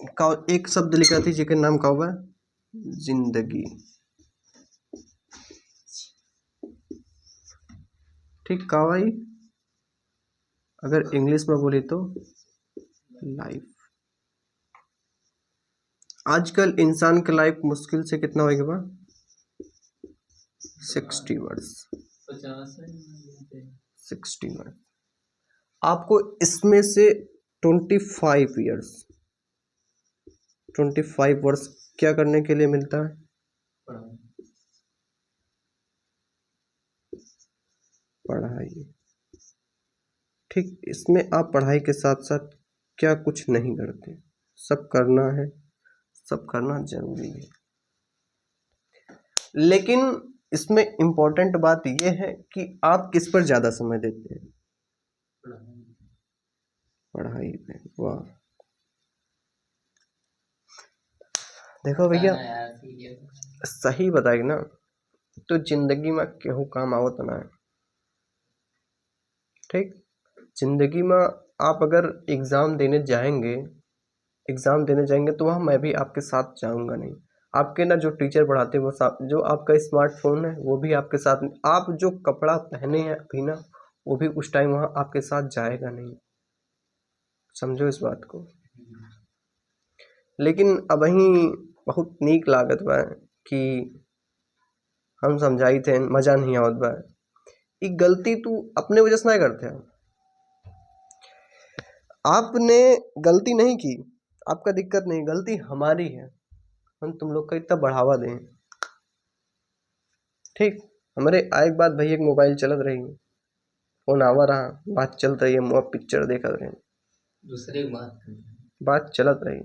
एक शब्द लिखा थी जिसका नाम का हुआ जिंदगी। ठीक कहा भाई, अगर इंग्लिश में बोले तो लाइफ। आजकल इंसान की लाइफ मुश्किल से कितना होगा? 60 वर्ष। 60 वर्ष। आपको इसमें से 25 वर्ष क्या करने के लिए मिलता है? पढ़ाई। ठीक, इसमें आप पढ़ाई के साथ साथ क्या कुछ नहीं करते, सब करना है, सब करना जरूरी है। लेकिन इसमें इम्पोर्टेंट बात यह है कि आप किस पर ज्यादा समय देते हैं? पढ़ाई पे। वाह, देखो भैया, सही बताई ना, तो जिंदगी में केहू काम आवत ना है। ठीक, जिंदगी में आप अगर एग्जाम देने जाएंगे तो वहाँ मैं भी आपके साथ जाऊंगा नहीं। आपके ना जो टीचर पढ़ाते हैं वो जो आपका स्मार्टफोन है वो भी आपके साथ, आप जो कपड़ा पहने हैं अभी ना वो भी उस टाइम वहाँ आपके साथ जाएगा नहीं। समझो इस बात को। लेकिन अबही बहुत नीक लागत बा कि हम समझाई थे, मजा नहीं आवत बा। एक गलती तू अपने वजह से नहीं करते हैं। आपने गलती नहीं की, आपका दिक्कत नहीं, गलती हमारी है, हम तुम लोग का इतना बढ़ावा दें। ठीक, हमारे एक बात भाई, एक मोबाइल चलत रही, फोन आवा रहा, बात चल रही है, मुआ पिक्चर देखा रहे, दूसरे बात चलत रही,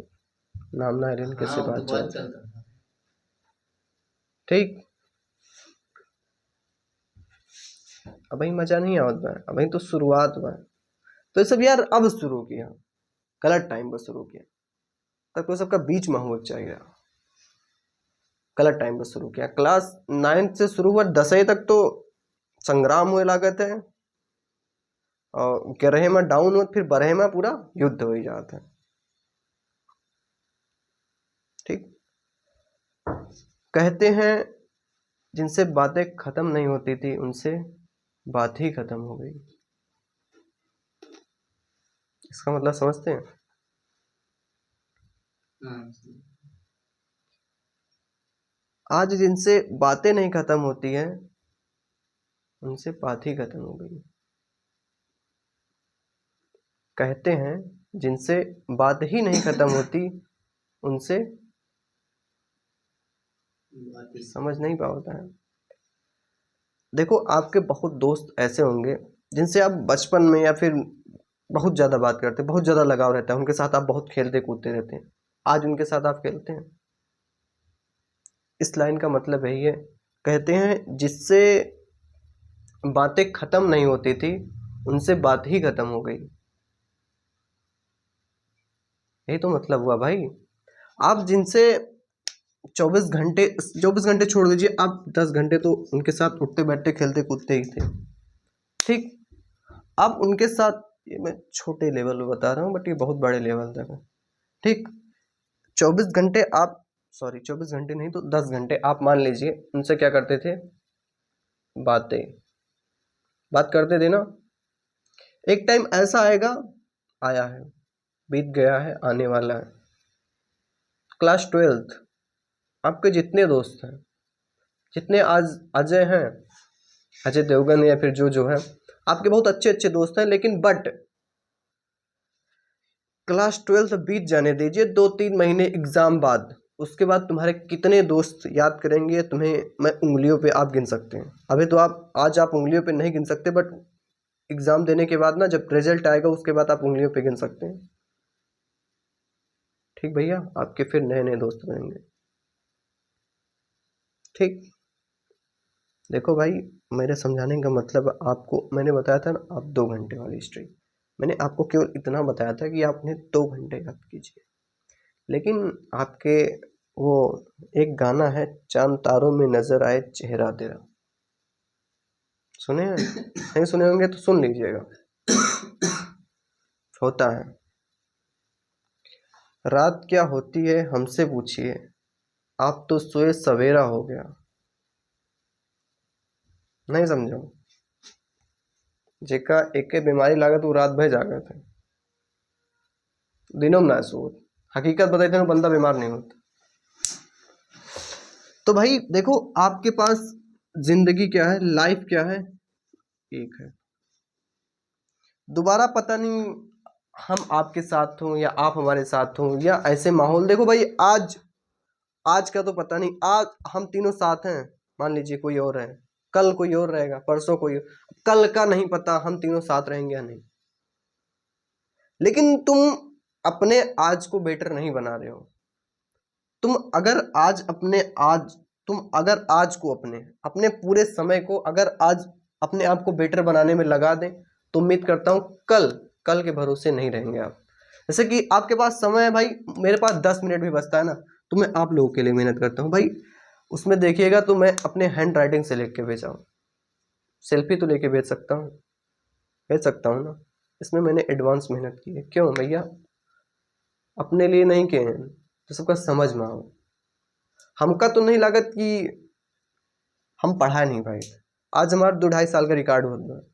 नाम ना लेन कैसे हाँ, बात तो बात चलत रही। चलता था। ठीक, अभी मजा नहीं आवत बा, अभी तो शुरुआत बा। तो ये सब यार अब शुरू किया, गलत टाइम पर शुरू किया, तब तो सबका बीच में हो चाहिए। गलत टाइम पर शुरू किया, क्लास 9 से शुरू हुआ, 10वीं तक तो संग्राम हुए लागत है, और 11 में डाउन हुआ, फिर 12 में पूरा युद्ध हो ही जाता है। ठीक, कहते हैं जिनसे बातें खत्म नहीं होती थी उनसे बात ही खत्म हो गई। इसका मतलब समझते हैं? आज जिनसे बातें नहीं खत्म होती हैं उनसे बात ही खत्म हो गई। कहते हैं जिनसे बात ही नहीं खत्म होती उनसे समझ नहीं पाता है। देखो, आपके बहुत दोस्त ऐसे होंगे जिनसे आप बचपन में या फिर बहुत ज्यादा बात करते, बहुत ज्यादा लगाव रहता है, उनके साथ आप बहुत खेलते कूदते रहते हैं। आज उनके साथ आप खेलते हैं? इस लाइन का मतलब यही है, कहते हैं जिससे बातें खत्म नहीं होती थी उनसे बात ही खत्म हो गई। यही तो मतलब हुआ भाई। आप जिनसे 24 घंटे छोड़ दीजिए, आप 10 घंटे तो उनके साथ उठते बैठते खेलते कूदते ही थे। ठीक, आप उनके साथ, ये मैं छोटे लेवल पे बता रहा हूँ बट ये बहुत बड़े लेवल तक है। ठीक, 24 घंटे आप, सॉरी 24 घंटे नहीं तो 10 घंटे आप मान लीजिए उनसे क्या करते थे? बातें, बात करते थे ना। एक टाइम ऐसा आएगा, आया है, बीत गया है, आने वाला है। क्लास 12th, आपके जितने दोस्त हैं, जितने आज अजय हैं, अजय देवगन या फिर जो है, आपके बहुत अच्छे अच्छे दोस्त हैं, लेकिन बट क्लास 12th बीत जाने दीजिए, 2-3 महीने एग्जाम बाद, उसके बाद तुम्हारे कितने दोस्त याद करेंगे तुम्हें, मैं उंगलियों पे आप गिन सकते हैं। अभी तो आज आप उंगलियों पे नहीं गिन सकते, बट एग्जाम देने के बाद ना, जब रिजल्ट आएगा उसके बाद आप उंगलियों पे गिन सकते हैं। ठीक भैया, आपके फिर नए नए दोस्त बनेंगे। ठीक, देखो भाई, मेरे समझाने का मतलब, आपको मैंने बताया था ना, आप 2 घंटे वाली हिस्ट्री, मैंने आपको केवल इतना बताया था कि आपने 2 घंटे याद कीजिए। लेकिन आपके वो एक गाना है, चांद तारों में नजर आए चेहरा तेरा, सुने हैं? नहीं सुने होंगे तो सुन लीजिएगा। होता है, रात क्या होती है हमसे पूछिए, आप तो सोए सवेरा हो गया। नहीं समझो? जेका एक बीमारी लागत वो रात भर जागत है, दिनों में ना सोत। हकीकत बताई थे बंदा बीमार नहीं होता। तो भाई देखो, आपके पास जिंदगी क्या है, लाइफ क्या है, एक है। दोबारा पता नहीं हम आपके साथ हों या आप हमारे साथ हों या ऐसे माहौल। देखो भाई, आज आज का तो पता नहीं, आज हम तीनों साथ हैं, मान लीजिए कोई और है, कल कोई और रहेगा, परसों कोई, कल का नहीं पता हम तीनों साथ रहेंगे या नहीं। लेकिन तुम अपने आज को बेटर नहीं बना रहे हो। तुम अगर आज अपने आज तुम अगर आज को अपने अपने पूरे समय को अगर आज अपने आप को बेटर बनाने में लगा दें, तो उम्मीद करता हूं कल कल के भरोसे नहीं रहेंगे आप। जैसे कि आपके पास समय है भाई, मेरे पास 10 मिनट भी बचता है ना, तो मैं आप लोगों के लिए मेहनत करता हूँ भाई। उसमें देखिएगा तो मैं अपने हैंड राइटिंग से लिख के भेजा हूँ, सेल्फी तो लेके भेज सकता हूँ, भेज सकता हूँ ना। इसमें मैंने एडवांस मेहनत की है। क्यों भैया? अपने लिए नहीं किए हैं तो सबका समझ में आओ। हमका तो नहीं लागत कि हम पढ़ा नहीं भाई। आज हमारा 2-2.5 साल का रिकॉर्ड होता है।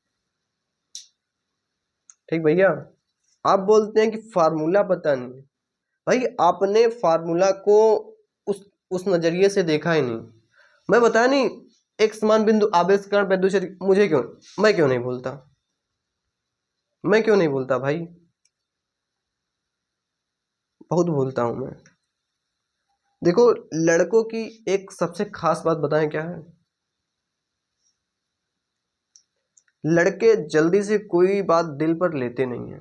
ठीक भैया? आप बोलते हैं कि फार्मूला पता नहीं। भाई आपने फार्मूला को उस नजरिए से देखा ही नहीं। मैं बताया नहीं, एक समान बिंदु आवेश कण वैद्युत, मुझे क्यों, मैं क्यों नहीं बोलता, मैं क्यों नहीं बोलता भाई? बहुत बोलता हूं मैं। देखो, लड़कों की एक सबसे खास बात बताएं क्या है? लड़के जल्दी से कोई बात दिल पर लेते नहीं है।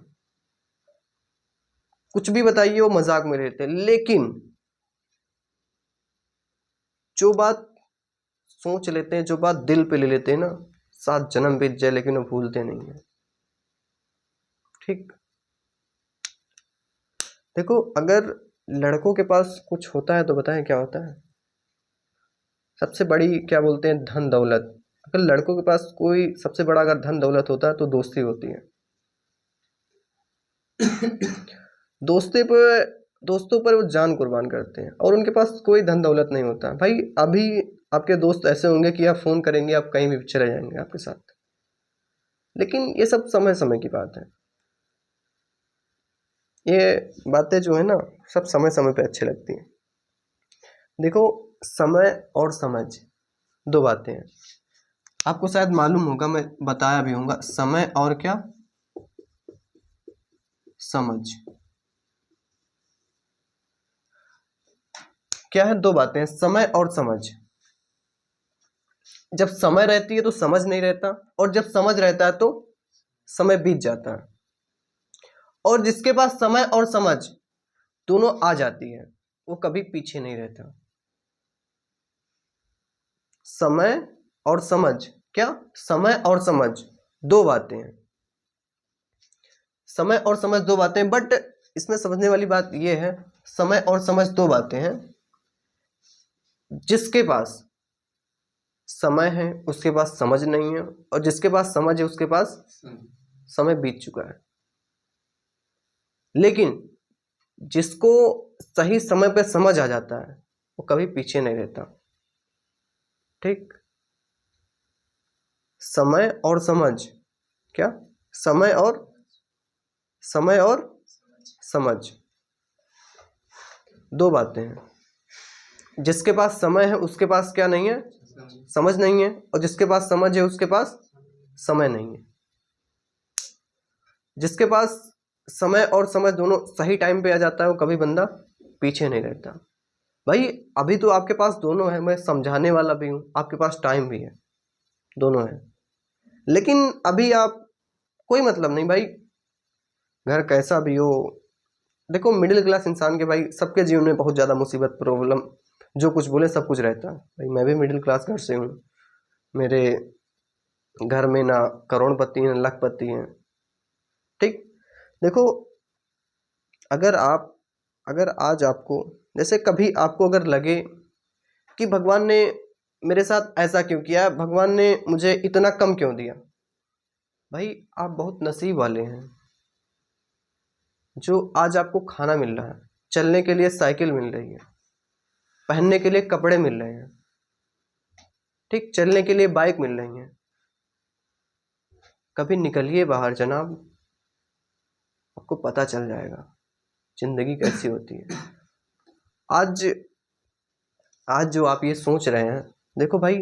कुछ भी बताइए वो मजाक में लेते हैं, लेकिन जो बात सोच लेते हैं, जो बात दिल पे ले लेते हैं ना, 7 जन्म बीत जाए लेकिन वो भूलते नहीं है। ठीक? देखो, अगर लड़कों के पास कुछ होता है तो बताएं क्या होता है? सबसे बड़ी क्या बोलते हैं, धन दौलत। अगर लड़कों के पास कोई सबसे बड़ा अगर धन दौलत होता है तो दोस्ती होती है। दोस्ती पर दोस्तों पर वो जान कुर्बान करते हैं, और उनके पास कोई धन दौलत नहीं होता भाई। अभी आपके दोस्त ऐसे होंगे कि आप फोन करेंगे, आप कहीं भी चले जाएंगे आपके साथ, लेकिन ये सब समय समय की बात है। ये बातें जो है ना, सब समय समय पे अच्छी लगती हैं। देखो, समय और समझ दो बातें हैं। आपको शायद मालूम होगा, मैं बताया भी होगा, समय और क्या, समझ। क्या है? दो बातें हैं, समय और समझ। जब समय रहती है तो समझ नहीं रहता, और जब समझ रहता है तो समय बीत जाता है। और जिसके पास समय और समझ दोनों आ जाती है, वो कभी पीछे नहीं रहता। समय और समझ, क्या? समय और समझ दो बातें हैं। समय और समझ दो बातें, बट इसमें समझने वाली बात यह है, समय और समझ दो बातें हैं। जिसके पास समय है उसके पास समझ नहीं है, और जिसके पास समझ है उसके पास समय बीत चुका है। लेकिन जिसको सही समय पे समझ आ जाता है वो कभी पीछे नहीं रहता। ठीक? समय और समझ, क्या? समय और समय और समझ दो बातें हैं। जिसके पास समय है उसके पास क्या नहीं है, समझ नहीं है, और जिसके पास समझ है उसके पास समय नहीं है। जिसके पास समय और समझ दोनों सही टाइम पे आ जाता है वो कभी बंदा पीछे नहीं रहता। भाई अभी तो आपके पास दोनों है, मैं समझाने वाला भी हूँ, आपके पास टाइम भी है, दोनों है। लेकिन अभी आप, कोई मतलब नहीं भाई, घर कैसा भी हो। देखो, मिडिल क्लास इंसान के भाई सबके जीवन में बहुत ज़्यादा मुसीबत, प्रॉब्लम, जो कुछ बोले सब कुछ रहता है भाई। मैं भी मिडिल क्लास घर से हूँ। मेरे घर में ना करोड़पति हैं ना लाखपति हैं। ठीक? देखो, अगर आप अगर आज आपको, जैसे कभी आपको अगर लगे कि भगवान ने मेरे साथ ऐसा क्यों किया, भगवान ने मुझे इतना कम क्यों दिया, भाई आप बहुत नसीब वाले हैं जो आज आपको खाना मिल रहा है, चलने के लिए साइकिल मिल रही है, पहनने के लिए कपड़े मिल रहे हैं, ठीक, चलने के लिए बाइक मिल रही है। कभी निकलिए बाहर जनाब, आपको पता चल जाएगा जिंदगी कैसी होती है। आज आज जो आप ये सोच रहे हैं, देखो भाई,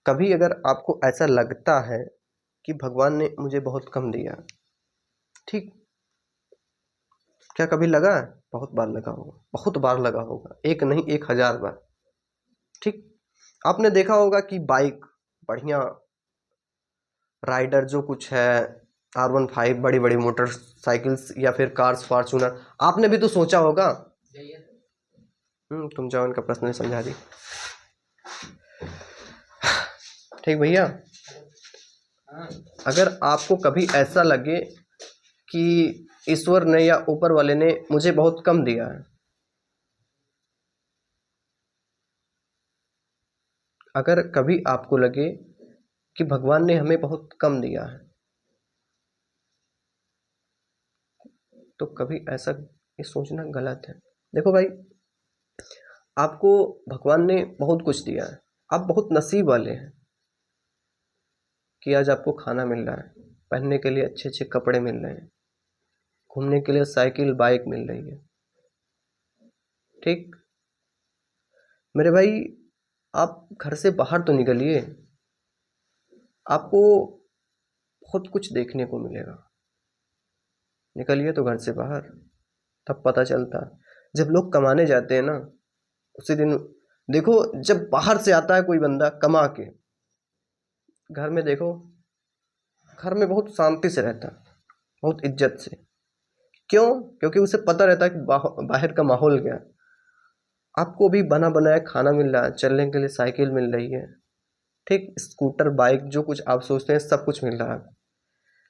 कभी अगर आपको ऐसा लगता है कि भगवान ने मुझे बहुत कम दिया, ठीक, क्या कभी लगा है? बहुत बार लगा होगा, बहुत बार लगा होगा, एक नहीं 1000 बार, ठीक। आपने देखा होगा कि बाइक बढ़िया, राइडर जो कुछ है, R15, बड़ी बड़ी मोटरसाइकिल्स या फिर कार्स, फॉर्च्यूनर, आपने भी तो सोचा होगा। तुम जाओ, इनका पर्सनली समझा दी, ठीक भैया। अगर आपको कभी ऐसा लगे कि ईश्वर ने या ऊपर वाले ने मुझे बहुत कम दिया है, अगर कभी आपको लगे कि भगवान ने हमें बहुत कम दिया है, तो कभी ऐसा ये सोचना गलत है। देखो भाई, आपको भगवान ने बहुत कुछ दिया है, आप बहुत नसीब वाले हैं कि आज आपको खाना मिल रहा है, पहनने के लिए अच्छे अच्छे कपड़े मिल रहे हैं, घूमने के लिए साइकिल बाइक मिल रही है, ठीक। मेरे भाई, आप घर से बाहर तो निकलिए, आपको बहुत कुछ देखने को मिलेगा। निकलिए तो घर से बाहर, तब पता चलता। जब लोग कमाने जाते हैं ना, उसी दिन देखो, जब बाहर से आता है कोई बंदा कमा के, घर में देखो, घर में बहुत शांति से रहता है, बहुत इज्जत से। क्यों? क्योंकि उसे पता रहता है कि बाहर का माहौल क्या है। आपको भी बना बनाया खाना मिल रहा है, चलने के लिए साइकिल मिल रही है, ठीक, स्कूटर बाइक जो कुछ आप सोचते हैं सब कुछ मिल रहा है।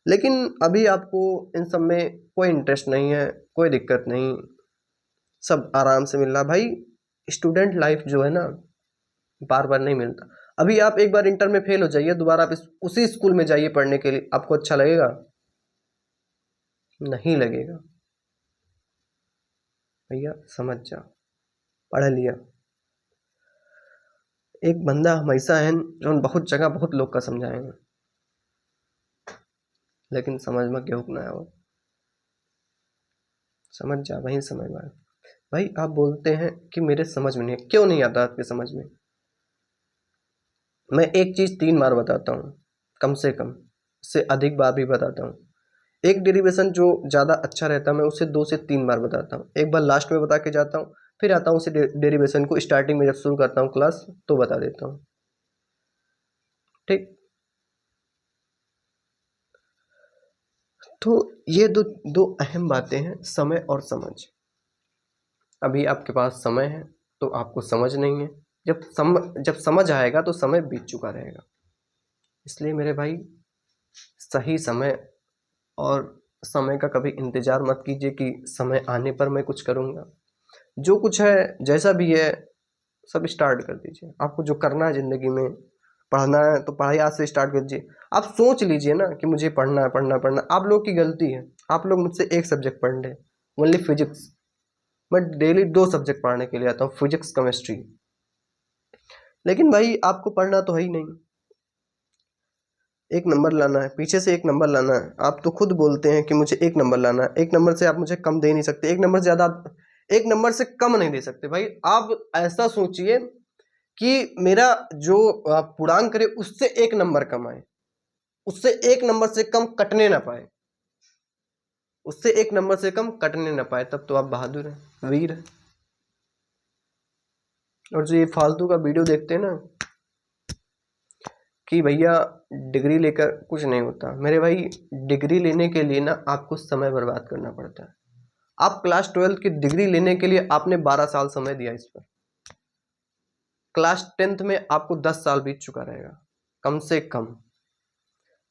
लेकिन अभी आपको इन सब में कोई इंटरेस्ट नहीं है, कोई दिक्कत नहीं, सब आराम से मिल रहा। भाई, स्टूडेंट लाइफ जो है ना, बार बार नहीं मिलता। अभी आप एक बार इंटर में फेल हो जाइए, दोबारा आप उसी स्कूल में जाइए पढ़ने के लिए, आपको अच्छा लगेगा? नहीं लगेगा। भैया समझ जाओ, पढ़ लिया। एक बंदा हमेशा है जो बहुत जगह बहुत लोग का समझाएंगे, लेकिन समझ में क्यों ना हो, समझ जा, वहीं समझ में। भाई आप बोलते हैं कि मेरे समझ में नहीं, क्यों नहीं आता आपके समझ में? मैं एक चीज 3 बार बताता हूँ, कम से कम, से अधिक बार भी बताता हूँ। एक डेरिवेशन जो ज़्यादा अच्छा रहता है, मैं उसे 2 से 3 बार बताता हूँ। एक बार लास्ट में बता के जाता हूँ, फिर आता हूँ उसे डेरिवेशन को स्टार्टिंग में जब शुरू करता हूँ क्लास तो बता देता हूँ, ठीक। तो ये दो अहम बातें हैं, समय और समझ। अभी आपके पास समय है तो आपको समझ नहीं है, जब समझ आएगा तो समय बीत चुका रहेगा। इसलिए मेरे भाई, सही समय और समय का कभी इंतजार मत कीजिए कि समय आने पर मैं कुछ करूँगा। जो कुछ है, जैसा भी है, सब स्टार्ट कर दीजिए। आपको जो करना है ज़िंदगी में, पढ़ना है तो पढ़ाई आज से स्टार्ट कर दीजिए। आप सोच लीजिए ना कि मुझे पढ़ना है, पढ़ना पढ़ना। आप लोग की गलती है, आप लोग मुझसे एक सब्जेक्ट पढ़ लें, ओनली फिजिक्स। मैं डेली 2 सब्जेक्ट पढ़ने के लिए आता हूँ, फिजिक्स केमिस्ट्री। लेकिन भाई आपको पढ़ना तो है ही नहीं, एक नंबर लाना है, पीछे से एक नंबर लाना है। आप तो खुद बोलते हैं कि मुझे एक नंबर लाना है, एक नंबर से आप मुझे कम दे नहीं सकते, एक नंबर से ज़्यादा, एक नंबर से कम नहीं दे सकते। भाई आप ऐसा सोचिए कि मेरा जो पूर्णांक करे उससे एक नंबर कम आए, उससे एक नंबर से कम कटने ना पाए, उससे एक नंबर से कम कटने ना पाए, तब तो आप बहादुर हैं, वीर हैं। और जो ये फालतू का वीडियो देखते हैं ना कि भैया डिग्री लेकर कुछ नहीं होता, मेरे भाई डिग्री लेने के लिए ना आपको समय बर्बाद करना पड़ता है। आप क्लास 12 की डिग्री लेने के लिए आपने 12 साल समय दिया इस पर, क्लास 10th में आपको 10 साल बीत चुका रहेगा, कम से कम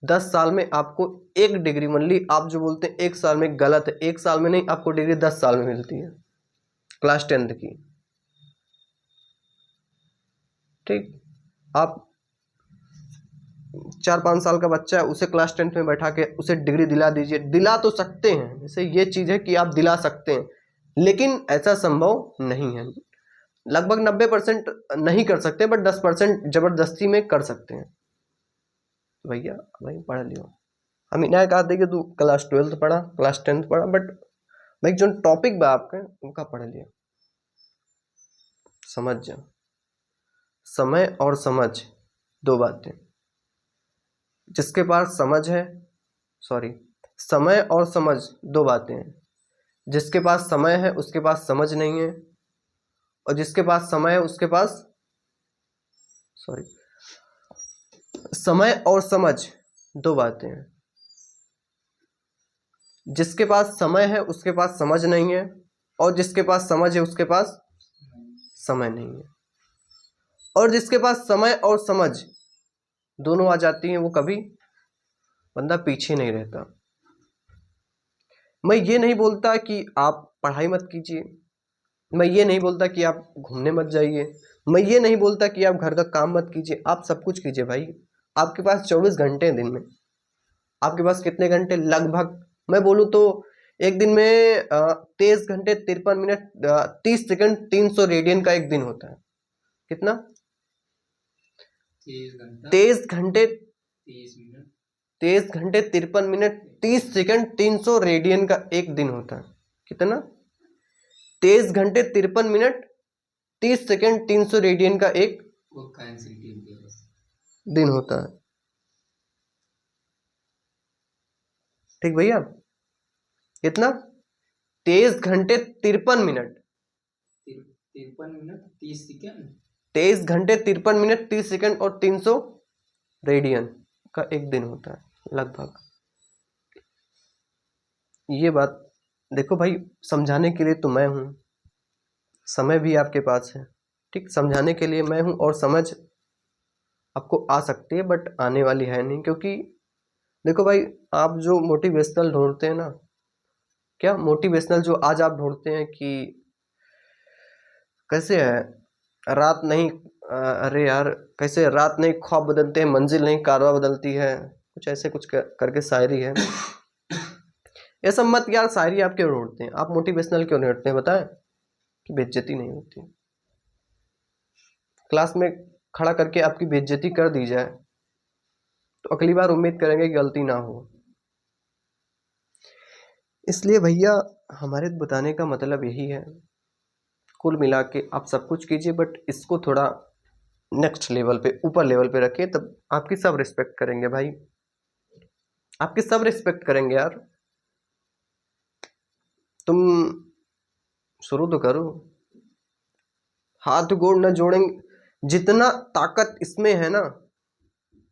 10 साल में आपको एक डिग्री, मान ली आप जो बोलते हैं एक साल में, गलत है। एक साल में नहीं, आपको डिग्री 10 साल में मिलती है, क्लास 10th की, ठीक। आप 4-5 साल का बच्चा है, उसे क्लास 10th में बैठा के उसे डिग्री दिला दीजिए, दिला तो सकते हैं, जैसे ये चीज़ है कि आप दिला सकते हैं, लेकिन ऐसा संभव नहीं है। लगभग 90% नहीं कर सकते, बट 10% जबरदस्ती में कर सकते हैं। भैया भाई पढ़ लियो, हम इन्हें कहते कि तू क्लास 12th पढ़ा, क्लास 10th पढ़ा, बट भाई जो टॉपिक बा आपके उनका पढ़ लिया, समझ जा। समय और समझ दो बातें। जिसके पास समझ है, सॉरी, समय और समझ दो बातें हैं। जिसके पास समय है उसके पास समझ नहीं है, और जिसके पास समय है उसके पास, सॉरी, समय और समझ दो बातें हैं। जिसके पास समय है उसके पास समझ नहीं है, और जिसके पास समझ है उसके पास समय नहीं है। और जिसके पास समय और समझ दोनों आ जाती हैं वो कभी बंदा पीछे नहीं रहता। मैं ये नहीं बोलता कि आप पढ़ाई मत कीजिए, मैं ये नहीं बोलता कि आप घूमने मत जाइए, मैं ये नहीं बोलता कि आप घर का काम मत कीजिए, आप सब कुछ कीजिए भाई। आपके पास 24 घंटे हैं दिन में, आपके पास कितने घंटे लगभग, मैं बोलूँ तो एक दिन में 23 घंटे 53 मिनट 30 सेकंड 300 रेडियन का एक दिन होता है। कितना? 23 घंटे 53 मिनट 30 सेकंड 300 रेडियन का एक दिन होता है। कितना? 23 घंटे 53 मिनट 30 सेकंड 300 रेडियन का एक दिन होता है। ठीक भैया? कितना? 23 घंटे 53 मिनट 23 घंटे 53 मिनट 30 सेकंड और 300 रेडियन का एक दिन होता है लगभग। ये बात देखो भाई, समझाने के लिए तो मैं हूँ, समय भी आपके पास है, ठीक, समझाने के लिए मैं हूँ, और समझ आपको आ सकती है बट आने वाली है नहीं। क्योंकि देखो भाई, आप जो मोटिवेशनल ढूंढते हैं ना, क्या मोटिवेशनल जो आज आप ढूंढते हैं कि कैसे है, रात नहीं अरे यार, कैसे रात नहीं ख्वाब बदलते हैं, मंजिल नहीं कारवा बदलती है, कुछ ऐसे कुछ करके शायरी है। ये सब मत यार, शायरी आप क्यों ढूंढते हैं, आप मोटिवेशनल क्यों ढूंढते हैं बताएं, कि बेइज्जती नहीं होती। क्लास में खड़ा करके आपकी बेइज्जती कर दी जाए तो अगली बार उम्मीद करेंगे कि गलती ना हो। इसलिए भैया हमारे बताने का मतलब यही है, कुल मिला के आप सब कुछ कीजिए, बट इसको थोड़ा नेक्स्ट लेवल पे, ऊपर लेवल पे रखिए, तब आपकी सब रिस्पेक्ट करेंगे भाई, आपकी सब रिस्पेक्ट करेंगे यार। तुम शुरू तो करो, हाथ गोड़ न जोड़ेंगे, जितना ताकत इसमें है ना,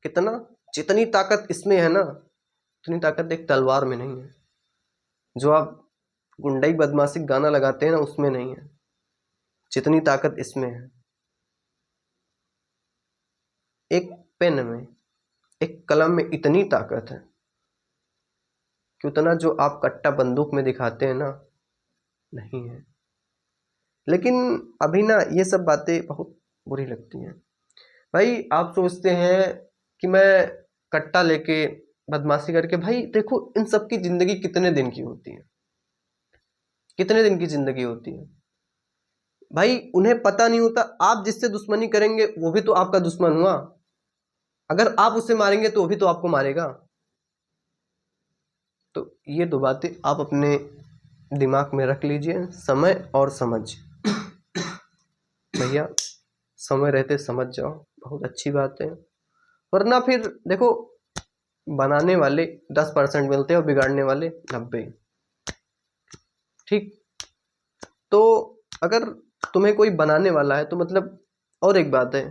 कितना, जितनी ताकत इसमें है ना, उतनी ताकत एक तलवार में नहीं है। जो आप गुंडई बदमाशी गाना लगाते हैं ना, उसमें नहीं है जितनी ताकत इसमें है। एक पेन में, एक कलम में इतनी ताकत है कि उतना जो आप कट्टा बंदूक में दिखाते हैं ना, नहीं है। लेकिन अभी ना ये सब बातें बहुत बुरी लगती हैं भाई। आप सोचते हैं कि मैं कट्टा लेके बदमाशी करके, भाई देखो इन सब की जिंदगी कितने दिन की होती है, कितने दिन की जिंदगी होती है भाई, उन्हें पता नहीं होता। आप जिससे दुश्मनी करेंगे वो भी तो आपका दुश्मन हुआ, अगर आप उसे मारेंगे तो वो भी तो आपको मारेगा। तो ये दो बातें आप अपने दिमाग में रख लीजिए, समय और समझ। भैया समय रहते समझ जाओ, बहुत अच्छी बात है, वरना फिर देखो, बनाने वाले 10% मिलते हैं और बिगाड़ने वाले 90। ठीक, तो अगर तुम्हें कोई बनाने वाला है तो मतलब, और एक बात है,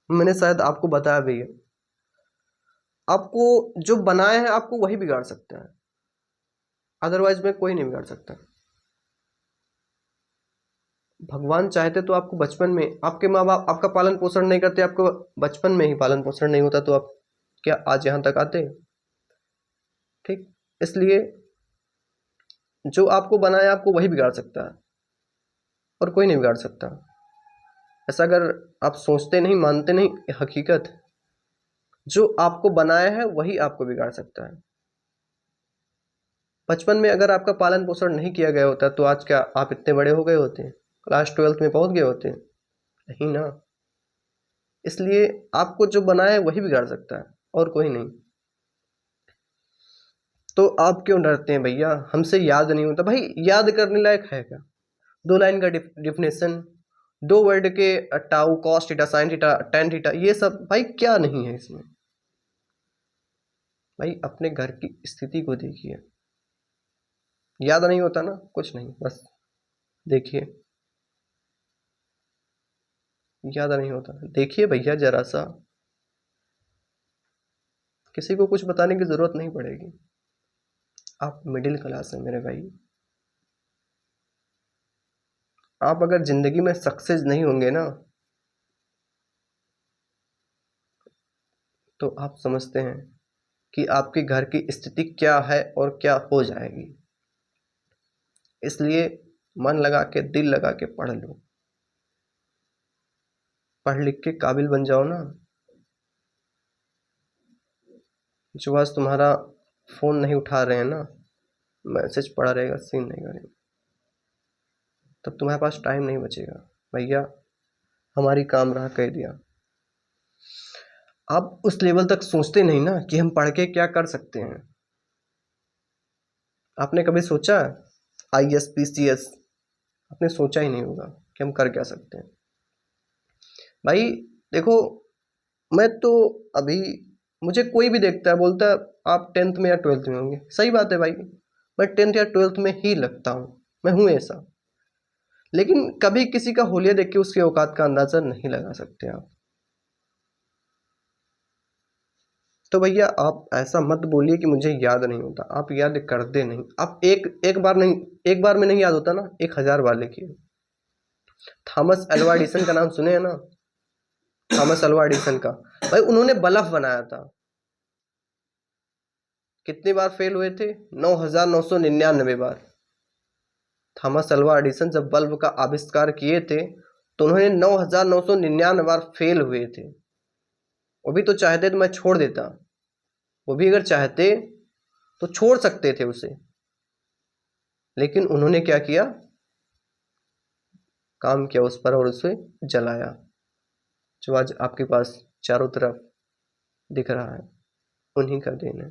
मैंने शायद आपको बताया भी है, आपको जो बनाया है आपको वही बिगाड़ सकता है, अदरवाइज में कोई नहीं बिगाड़ सकता। भगवान चाहते तो आपको बचपन में, आपके माँ बाप आपका पालन पोषण नहीं करते, आपको बचपन में ही पालन पोषण नहीं होता, तो आप क्या आज यहाँ तक आते? ठीक, इसलिए जो आपको बनाया आपको वही बिगाड़ सकता है, और कोई नहीं बिगाड़ सकता। ऐसा अगर आप सोचते नहीं, मानते नहीं, हकीकत, जो आपको बनाया है वही आपको बिगाड़ सकता है। बचपन में अगर आपका पालन पोषण नहीं किया गया होता तो आज क्या आप इतने बड़े हो गए होते, क्लास 12th में पहुंच गए होते? नहीं ना। इसलिए आपको जो बनाए वही बिगाड़ सकता है और कोई नहीं। तो आप क्यों डरते हैं भैया? हमसे याद नहीं होता भाई, याद करने लायक है क्या? 2 लाइन का डिफिनेशन, 2 वर्ड के tau cos theta sine theta tan theta, ये सब भाई क्या नहीं है इसमें? भाई अपने घर की स्थिति को देखिए, याद नहीं होता ना, कुछ नहीं, बस देखिए, याद नहीं होता, देखिए भैया जरा सा, किसी को कुछ बताने की जरूरत नहीं पड़ेगी। आप मिडिल क्लास हैं मेरे भाई, आप अगर जिंदगी में सक्सेस नहीं होंगे ना तो आप समझते हैं कि आपके घर की स्थिति क्या है और क्या हो जाएगी। इसलिए मन लगा के दिल लगा के पढ़ लो, पढ़ लिख के काबिल बन जाओ ना। जो आज तुम्हारा फोन नहीं उठा रहे हैं ना, मैसेज पड़ा रहेगा, सीन नहीं करेंगे, तब तुम्हारे पास टाइम नहीं बचेगा। भैया हमारी काम रहा कह दिया। आप उस लेवल तक सोचते नहीं ना कि हम पढ़ के क्या कर सकते हैं। आपने कभी सोचा IAS PCS? आपने सोचा ही नहीं होगा कि हम कर क्या सकते हैं। भाई देखो, मैं तो अभी, मुझे कोई भी देखता है बोलता है आप 10th में या 12th में होंगे, सही बात है भाई, मैं 10th या 12th में ही लगता हूँ, मैं हूँ ऐसा। लेकिन कभी किसी का होलिया देख के उसके औकात का अंदाजा नहीं लगा सकते आप। तो भैया आप ऐसा मत बोलिए कि मुझे याद नहीं होता, आप याद करते नहीं। आप एक एक बार नहीं, एक बार में नहीं याद होता ना, 1000 बार लिखिए। थॉमस अल्वा एडिसन का नाम सुने हैं ना? थॉमस अल्वा एडिसन का, भाई उन्होंने बल्ब बनाया था, कितनी बार फेल हुए थे? 9999 बार। थॉमस अल्वा एडिसन जब बल्ब का आविष्कार किए थे तो उन्होंने 9999 बार फेल हुए थे। वो भी तो चाहते तो मैं छोड़ देता, वो भी अगर चाहते तो छोड़ सकते थे उसे, लेकिन उन्होंने क्या किया? काम किया उस पर और उसे जलाया, जो आज आपके पास चारों तरफ दिख रहा है, उन्हीं का देन है।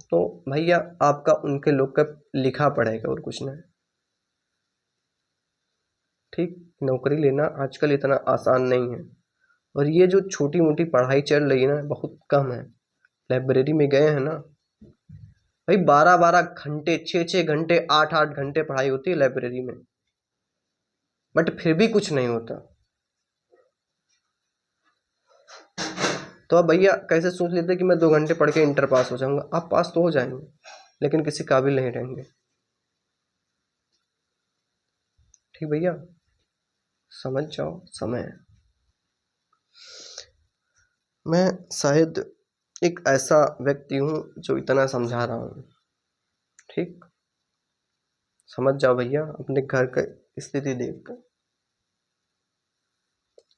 तो भैया आपका उनके लोग का लिखा पड़ेगा और कुछ नहीं। ठीक, नौकरी लेना आजकल इतना आसान नहीं है, और ये जो छोटी मोटी पढ़ाई चल रही है ना, बहुत कम है। लाइब्रेरी में गए हैं ना भाई, 12 12 घंटे, 6 6 घंटे, 8 8 घंटे पढ़ाई होती है लाइब्रेरी में, बट फिर भी कुछ नहीं होता। तो अब भैया कैसे सोच लेते कि मैं 2 घंटे पढ़ के इंटर पास हो जाऊंगा? आप पास तो हो जाएंगे लेकिन किसी काबिल नहीं रहेंगे। ठीक भैया, समझ जाओ, समय है। मैं शायद एक ऐसा व्यक्ति हूँ जो इतना समझा रहा हूँ। ठीक, समझ जाओ भैया, अपने घर का स्थिति देखकर।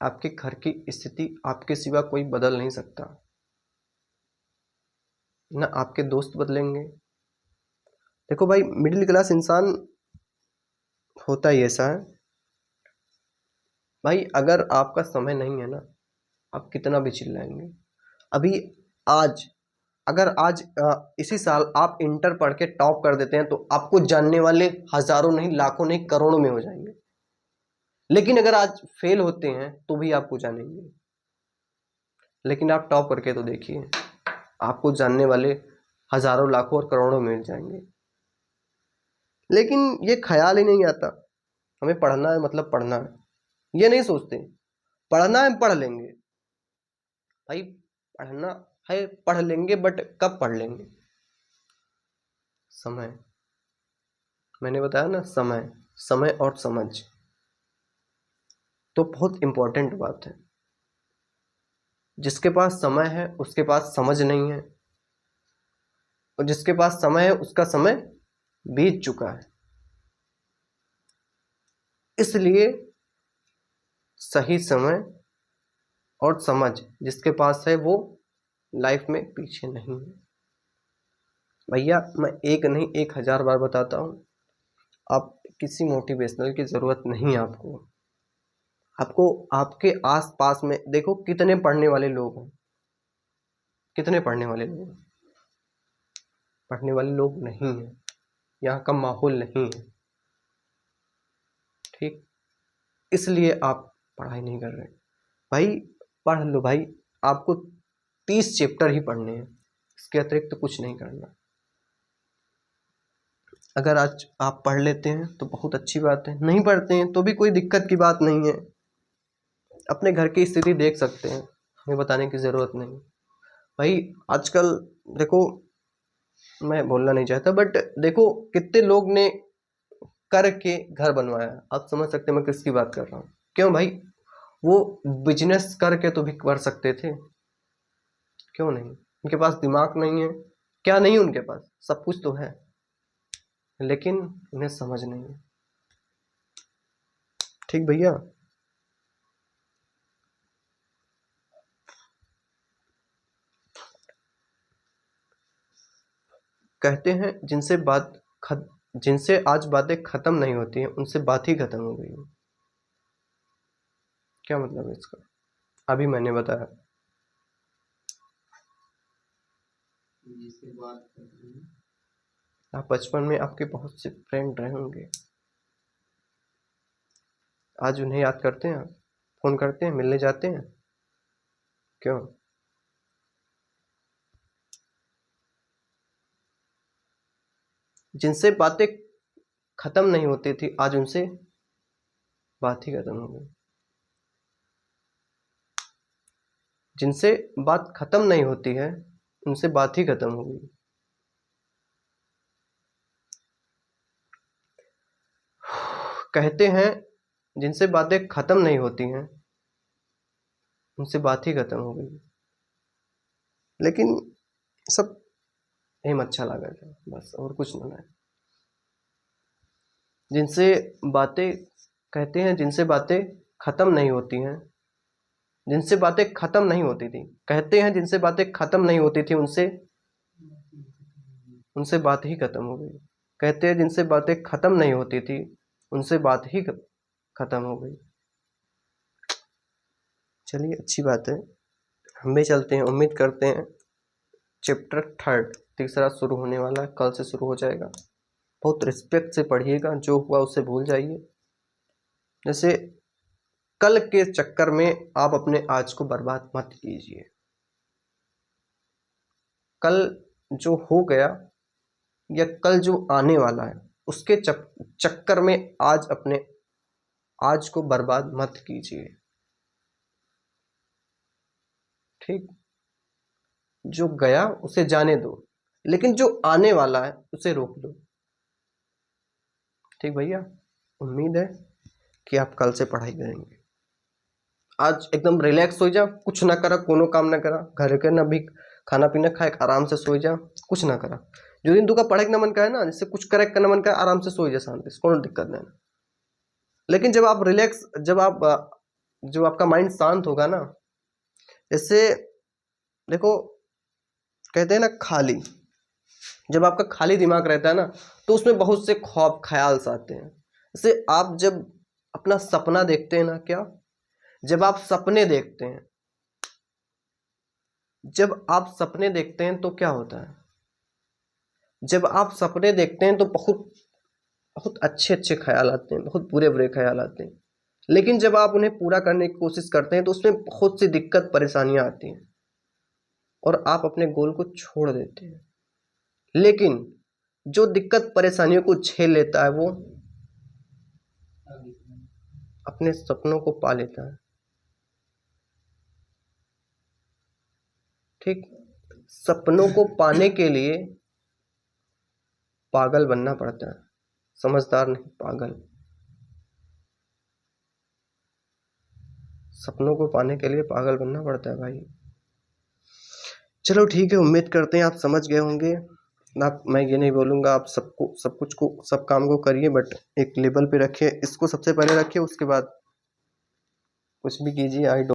आपके घर की स्थिति आपके सिवा कोई बदल नहीं सकता, ना आपके दोस्त बदलेंगे। देखो भाई, मिडिल क्लास इंसान होता ही ऐसा है भाई, अगर आपका समय नहीं है ना, आप कितना भी चिल्लाएंगे। अभी आज, अगर आज इसी साल आप इंटर पढ़ के टॉप कर देते हैं तो आपको जानने वाले हजारों नहीं, लाखों नहीं, करोड़ों में हो जाएंगे। लेकिन अगर आज फेल होते हैं तो भी आपको जानेंगे, लेकिन आप टॉप करके तो देखिए, आपको जानने वाले हजारों, लाखों और करोड़ों में मिल जाएंगे। लेकिन ये ख्याल ही नहीं आता हमें पढ़ना है मतलब पढ़ना है, ये नहीं सोचते। पढ़ना है पढ़ लेंगे भाई, पढ़ना है पढ़ लेंगे, बट कब पढ़ लेंगे? समय, मैंने बताया ना, समय, समय और समझ तो बहुत इंपॉर्टेंट बात है। जिसके पास समय है उसके पास समझ नहीं है, और जिसके पास समय है उसका समय बीत चुका है। इसलिए सही समय और समझ जिसके पास है वो लाइफ में पीछे नहीं है। भैया मैं एक नहीं 1000 बार बताता हूँ, आप किसी मोटिवेशनल की ज़रूरत नहीं है आपको। आपको आपके आस-पास में देखो कितने पढ़ने वाले लोग हैं, कितने पढ़ने वाले लोग हैं। पढ़ने वाले लोग नहीं हैं, यहाँ का माहौल नहीं है, ठीक, इसलिए आप पढ़ाई नहीं कर रहे। भाई पढ़ लो भाई, आपको 30 चैप्टर ही पढ़ने हैं, इसके अतिरिक्त तो कुछ नहीं करना। अगर आज आप पढ़ लेते हैं तो बहुत अच्छी बात है, नहीं पढ़ते हैं तो भी कोई दिक्कत की बात नहीं है। अपने घर की स्थिति देख सकते हैं, हमें बताने की ज़रूरत नहीं। भाई आजकल देखो, मैं बोलना नहीं चाहता बट देखो कितने लोग ने करके घर बनवाया, आप समझ सकते हैं मैं किसकी बात कर रहा हूँ। क्यों भाई, वो बिजनेस करके तो भी कर सकते थे, क्यों नहीं? उनके पास दिमाग नहीं है, क्या नहीं उनके पास, सब कुछ तो है, लेकिन उन्हें समझ नहीं है। ठीक भैया, कहते हैं जिनसे आज बातें खत्म नहीं होती हैं उनसे बात ही खत्म हो गई है। क्या मतलब है इसका? अभी मैंने बताया, आप बचपन में आपके बहुत से फ्रेंड रहे होंगे, आज उन्हें याद करते हैं, फोन करते हैं, मिलने जाते हैं, क्यों? जिनसे बातें खत्म नहीं होती थी आज उनसे बात ही खत्म हो गई। जिनसे बात खत्म नहीं होती है उनसे बात ही खत्म हो गई। कहते हैं जिनसे बातें खत्म नहीं होती हैं उनसे बात ही खत्म हो गई, लेकिन सब एम अच्छा लगा था बस, और कुछ नहीं है। जिनसे बातें कहते हैं जिनसे बातें खत्म नहीं होती हैं, जिनसे बातें खत्म नहीं होती थी, कहते हैं जिनसे बातें खत्म नहीं होती थी उनसे उनसे बात ही खत्म हो गई। कहते हैं जिनसे बातें खत्म नहीं होती थी उनसे बात ही खत्म हो गई। चलिए अच्छी बात है, हम भी चलते हैं, उम्मीद करते हैं चैप्टर 3 तीसरा शुरू होने वाला है, कल से शुरू हो जाएगा। बहुत रिस्पेक्ट से पढ़िएगा, जो हुआ उसे भूल जाइए। जैसे कल के चक्कर में आप अपने आज को बर्बाद मत कीजिए। कल जो हो गया या कल जो आने वाला है उसके चक्कर में आज अपने आज को बर्बाद मत कीजिए, ठीक? जो गया उसे जाने दो, लेकिन जो आने वाला है उसे रोक लो, ठीक भैया? उम्मीद है कि आप कल से पढ़ाई करेंगे। आज एकदम रिलैक्स हो जा, कुछ ना करा, कोनो काम ना करा, घर के ना भी खाना पीना खाए, आराम से सो जा, कुछ ना करा। जो दिन तुका पढ़े का मन करे ना, जैसे कुछ करे का मन करे, आराम से सो जा शांति से, कोनो दिक्कत नहीं। लेकिन जब आप रिलैक्स, जब आपका माइंड शांत होगा ना, जैसे देखो कहते हैं ना खाली, जब आपका खाली दिमाग रहता है ना तो उसमें बहुत से ख्वाब ख्याल आते हैं। जैसे आप जब अपना सपना देखते हैं ना, क्या जब आप सपने देखते हैं, जब आप सपने देखते हैं तो क्या होता है? जब आप सपने देखते हैं तो बहुत बहुत अच्छे अच्छे ख्याल आते हैं, बहुत बुरे बुरे ख्याल आते हैं, लेकिन जब आप उन्हें पूरा करने की कोशिश करते हैं तो उसमें बहुत सी दिक्कत परेशानियां आती हैं और आप अपने गोल को छोड़ देते हैं। लेकिन जो दिक्कत परेशानियों को झेल लेता है वो अपने सपनों को पा लेता है, ठीक? सपनों को पाने के लिए पागल बनना पड़ता है, समझदार नहीं, पागल। सपनों को पाने के लिए पागल बनना पड़ता है भाई। चलो ठीक है, उम्मीद करते हैं आप समझ गए होंगे। आप, मैं ये नहीं बोलूँगा आप सबको सब कुछ को सब काम को करिए, बट एक लेवल पे रखिए, इसको सबसे पहले रखिए, उसके बाद कुछ भी कीजिए। आई